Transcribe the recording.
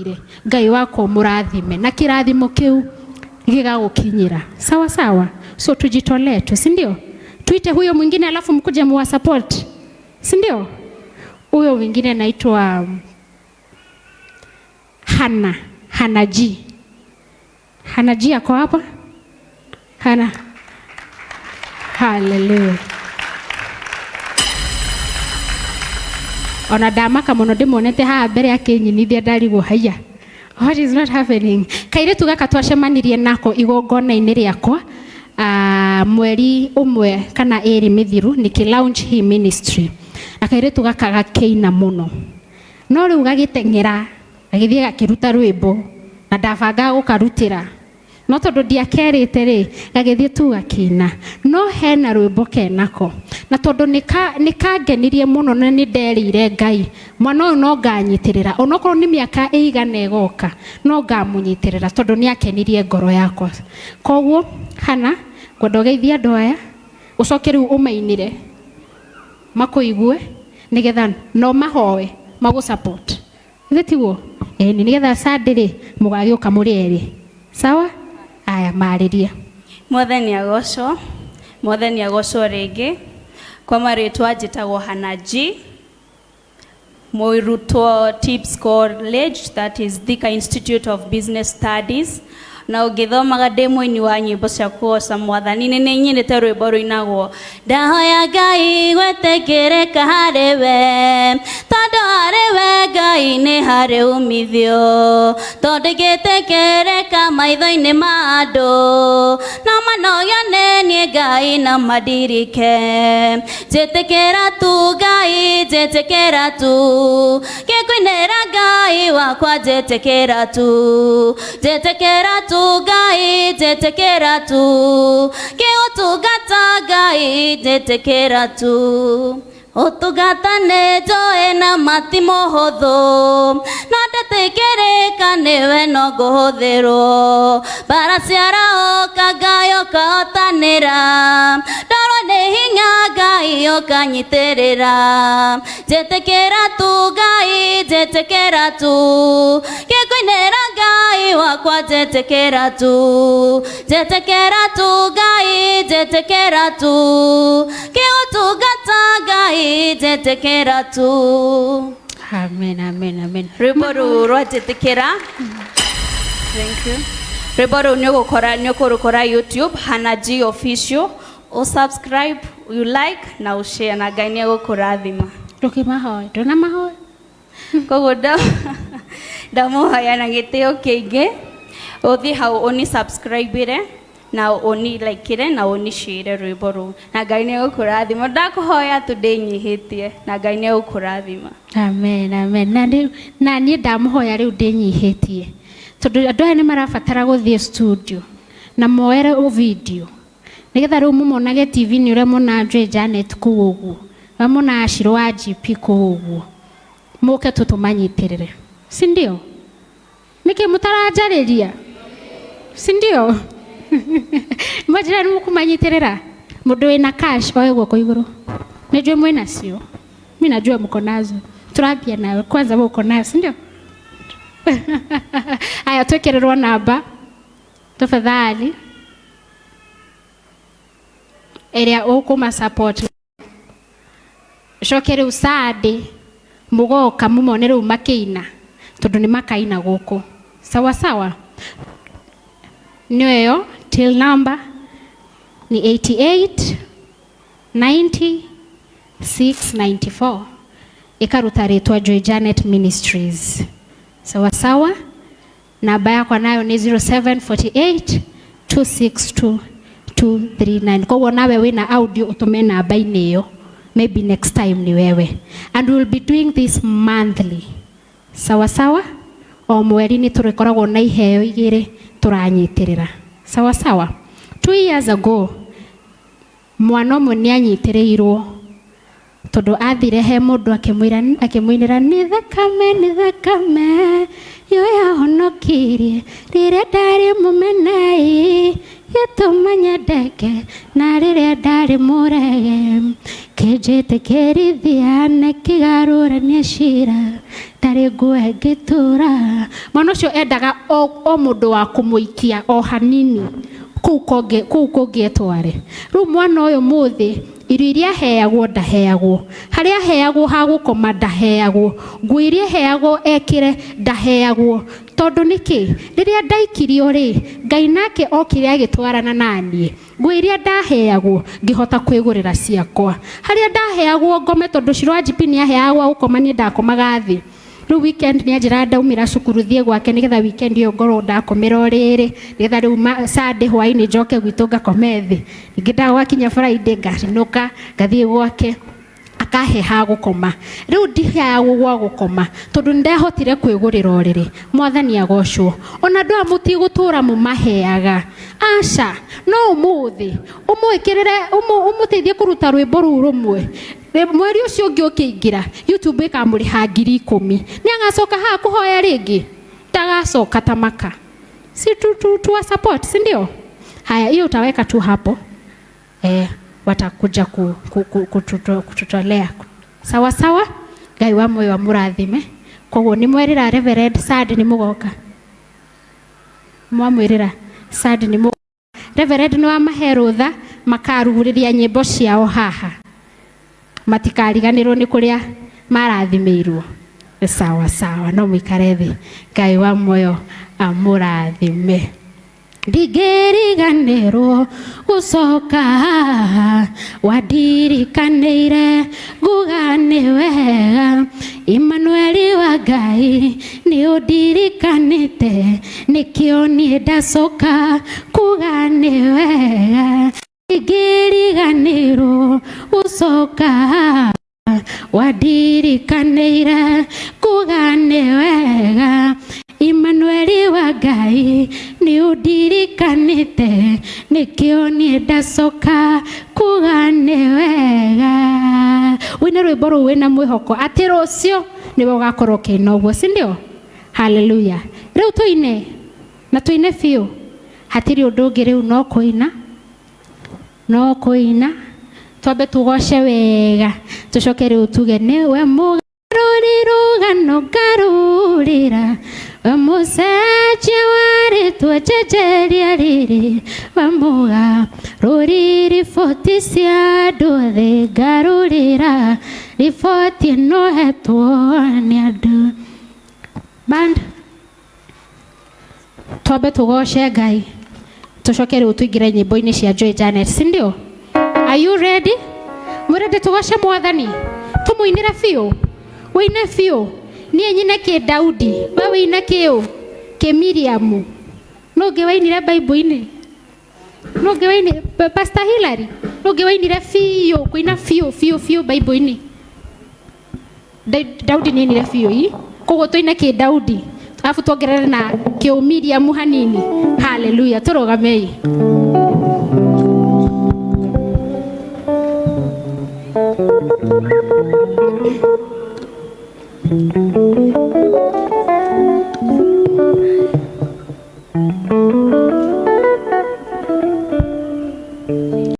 wire Ngai wako murathime na kirathimo kiu gigagukinyira sawa sawa. So tujitolee tu, si ndio? Tuite huyo mwingine alafu mkuje muwa support, si ndio? Huyo mwingine anaitwa Hanaji. Hanaji yako hapa? Hana. Hallelujah. Ona damaka muno ndimonete haha mbere yake nyinithia ndarigwo haya. What is not happening? Kairetu gaka twacemanirie nako igongona-inĩ rĩakwa mweri umwe kana eri mithiru niki launch hii ministry. Na kairetu gaka gakeina muno. No riu gagitengera agithie gakiruta rwimbo na ndabanga gukarutira. No tondu ndiakerite ri gagithie tu gakina. No hena rwimbo kenako. Na tondu nikangenirie muno na ni nderire Ngai mwana uyu no nganyitirira onokorwo ni miaka eigana egoka no ngamunyitirira tondu ni akenirie ngoro yakwa. Koguo Hana ngwenda geithia andu aya ucoke riu umainire makuigue nigetha no mahoe magu support thetiwo ni nigetha Sunday mugagioka muri eri sawa. Aya mariria Mwathani agocwo ringi kwa maritwa njitagwo Hanaji Moirutwo Tips College, that is Thika Institute of Business Studies. Na ugithomaga ndimwe-ini wa nyimbo cia kuoca Mwathani ni nyendete rwimbo ruinagwo ndahoya Ngai gwetekereka hari we tondu hari we Ngai ni hari umithio tondu gitekereka maitho-ini ma andu no manogene ni Ngai na madirike njitikira tu Ngai njitikira tu gikuinira Ngai wakwa njitikira tu Ngai njitikira tu kiutungata Ngai njitikira tu utungata ni njoe na mati muhuthu no nditikirika niwe no nguhuthirwo bara ciaraoka Ngai ukahotanira ndorwo ni hinya Ngai ukanyitirira njitikira tu Ngai njitikira tu gikuinira Ngai wakwa njitikira tu Ngai njitikira tu kiutungata Ngai njitikira tu. Amen, amen, amen. Rwimbo ruru rwajitikira. Thank you. Rwimbo ruru nyukurukora YouTube Hanaji Official. Subscribe, you like na ushare na Ngai nĩegũkũrathima. Ndũkĩmahoe, ndũnamahoe. Koguo ndamuhoya na gĩtĩo kĩingĩ ũthiĩ hau ũni subscribe na ũni like na ũni share rwimbo rũu na Ngai nĩegũkũrathima. Ndakũhoya tu ndĩnyihĩtie na Ngai nĩegũkũrathima. Amen, amen. Na niĩ ndamuhoya rĩu ndĩnyihĩtie tondũ andũ aya nĩ marabatara gũthiĩ studio na moere video nigetha rĩu mũmonage TV ni ũrĩa mona Joy Janet kũu ũguo mona Ashiro wa GP kũu ũguo mũke tũtũmanyitirĩre, si ndio? Nĩkĩ mũtaranjarĩria, si ndio? Majira ni mũkũmanyitirĩra mũndũ wĩna cash oe guoko igũrũ. Nĩnjũĩ mwĩna cio, mimi najua mko nazo, tũrambia nawe kwanza mũko nazo, si ndio? Aya twĩkĩrĩrwo namba tafadhali area ukuma support coke riu Sunday mugoka mumone riu makiina tondu ni makaina guku sawa sawa. Nioyo till number ni 88 90 694 ikaruta ritwa Joy Janet Ministries sawa sawa. Namba yako nayo ni 0748 262 239. Kwa nawe wina audio utume namba-inĩ ĩyo, maybe next time ni wewe. And we'll be doing this monthly. Sawa sawa? O mweri ni tũrĩkoragwo na iheo igĩrĩ tũranyitirĩra. Sawa sawa? 2 years ago mwana ũmwe nĩ anyitĩrĩirwo tondu athire he mundu akimwinira ni thakame yo yahonokirie rĩrĩa ndarĩ mũmenei gĩtũmanya ndeke na rĩrĩa ndarĩ mũrege kĩnjĩtĩkĩrithia nĩ kĩgarũrania cira ndarĩ nguo ngĩtũra ucio endaga o mundu wa kumuikia o hanini kuu kungietware. Riu mwana uyu muthi irio iria heagwo ndaheagwo, haria heagwo hagukoma ndaheagwo, nguo iria heagwo ekire ndaheagwo. Tondu niki riria ndaikirio ri Ngai nake okire agitwarana nanie, nguo iria ndaheagwo ngihota kwigurira ciakwa. Haria ndaheagwo ngome tondu ciro ajipi ni aheagwo gukoma ni ndakomaga thi. Riu weekend ni anjira ndaumira cukuru thie gwake nigetha weekend iyo ngorwo ndakomera riri nigetha riu Sunday hwaini njoke gwitu ngakome thi. Ningi ndagwakinya Friday ngarinuka ngathie gwake akahe ha gukoma. Riu ndiheagwo gwa gukoma tondu ndehotire kwigurira oriri. Mwathani agocwo. Ona ndu amuti gutura mu maheaga. Aca no umuthi umwikirire umuteithie kuruta rwimbo ru rumwe. Mweri ucio ungi ukiingira YouTube ikamuriha 10,000 ni agacoka ha kuhoya ringi ndagacoka tamaka. Si tu support, si ndio? Haya, hiyo utaweka tu hapo. Watakuja kututolea. Sawa sawa? Ngai wa moyo wa murathime. Koguo ni mwerira Reverend Sad ni mugoka. Mwamwirira Sad ni mugoka. Reverend no amaherutha makaruguriria nyimbo ciao haha. Matikariganirwo ni kuria marathimirwo. Sawa sawa, no mwikare thi. Ngai wa moyo amurathime. Ndigiriganirwo gucoka wadirikanire nguga ni wega. Emmanuel wa Ngai ni udirikanite nikio ni ndacoka kuga ni wega. Ndigiriganirwo gucoka wadirikanire nguga ni wega. Emmanuel wa Ngai ni udirikanite nikio ni ndacoka kuga ni wega. Wina rwimbo ru wina mwihoko ati rucio ni ugakorwo kina uguo, si ndio? Hallelujah. Riu tuine na tuine fiu hatiri undu ungi riu no kuina twambe tugoce wega tucoke riu tuge ni we mugaruriro garurira museche wari twejejeria riri bamuga ruriri foti cia nduthe garurira rifoti no hetwo ni andu. Band twambe tugoce Ngai tucoke riu tuingire nyimbo-ini cia Joy Janet, si ndio? Are you ready? Murende tugoce Mwathani tumuinire fiu wine fiu ni nyine ki Daudi we wine kiu ki Miriam no ngewainire Bible-ini no ngewainire Pastor Hilary no ngewainire fiu kuina fiu Bible-ini Daudi ni nire fiu i koguo tuine ki Daudi afu tuongerere na ki Miriam hanini. Hallelujah, turugamei.